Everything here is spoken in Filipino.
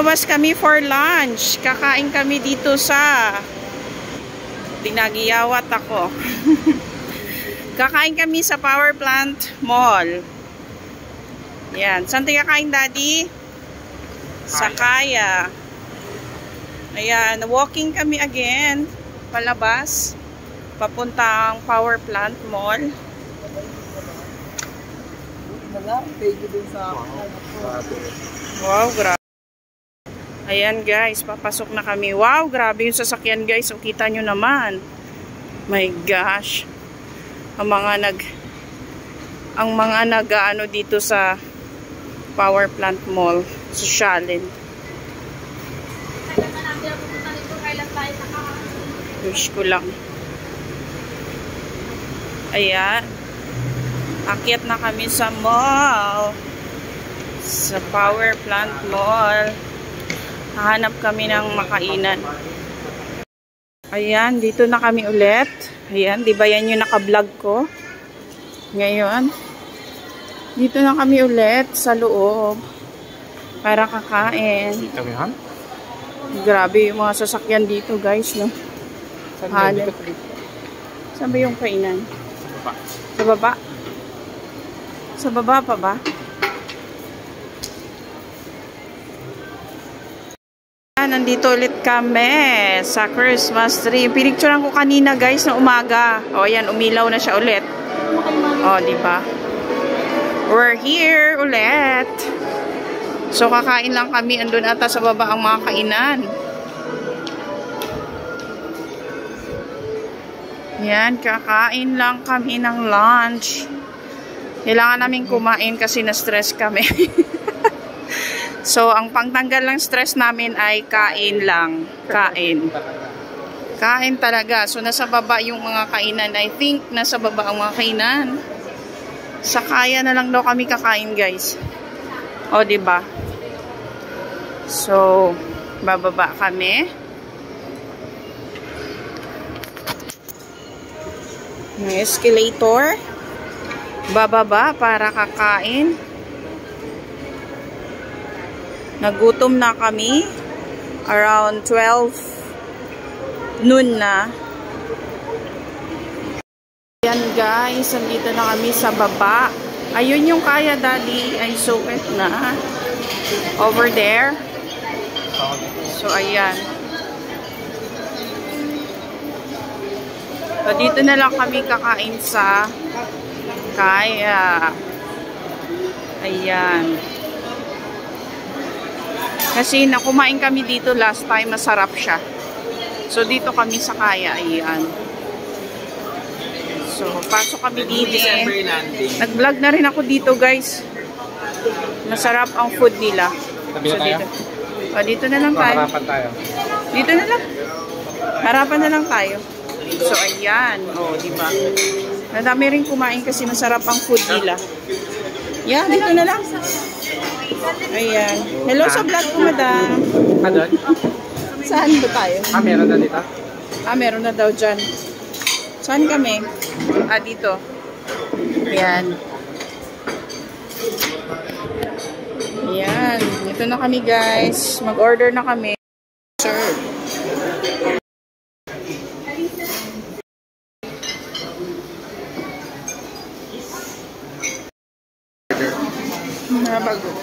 Lumabas kami for lunch. Kakain kami dito sa Pinagiyawat ako. Kakain kami sa Power Plant Mall. Yan. Saan tayo kakain, Daddy? Sa Kaya. Ayan. Walking kami again. Palabas. Papuntang Power Plant Mall. Wow, grabe. Ayan guys, papasok na kami. Wow, grabe yung sasakyan guys. O, kita nyo naman. My gosh. Ang mga nag-ano dito sa Power Plant Mall. Sosyalin. Wish ko lang. Ayan. Akyat na kami sa mall. Sa Power Plant Mall. Hahanap kami ng makainan. Ayan, dito na kami ulit. Ayan, di ba yan yung naka-vlog ko? Ngayon, dito na kami ulit sa loob para kakain. Grabe yung mga sasakyan dito, guys, no? Saan ba yung kainan? Sa baba. Sa baba pa ba? Nandito ulit kami sa Christmas tree. Pinicturean ko kanina guys na umaga. O yan, umilaw na siya ulit. O, diba? We're here ulit. So, kakain lang kami. Andun ata sa baba ang mga kainan. Yan, kakain lang kami ng lunch. Kailangan namin kumain kasi na-stress kami. So, ang pangtanggal ng stress namin ay kain lang. Kain. Kain talaga. So, nasa baba yung mga kainan. I think, nasa baba ang mga kainan. Sa Kaya na lang daw kami kakain, guys. O, diba? So, bababa kami. May escalator. Bababa para kakain. Nagutom na kami. Around 12 noon na. Yan guys, andito na kami sa baba. Ayun yung Kaya, Daddy. Ay sukat na. Over there. So, ayan. So, dito na lang kami kakain sa Kaya. Ayan. Kasi nakumain kami dito last time, masarap siya. So, dito kami sa Kaya. Ayan. So, pasok kami dito. Nag-vlog na rin ako dito, guys. Masarap ang food nila. So, dito. O, dito na lang tayo. Harapan tayo. Dito na lang. Harapan na lang tayo. So, ayan. O, diba? Nadami rin kumain kasi masarap ang food nila. Yeah, dito na lang. Ayan. Hello sa vlog ko, madam. Doon? Saan ba tayo? Meron na dito? Meron na daw dyan. Saan kami? Dito. Ayan. Ayan. Ito na kami, guys. Mag-order na kami. Serve. Bago.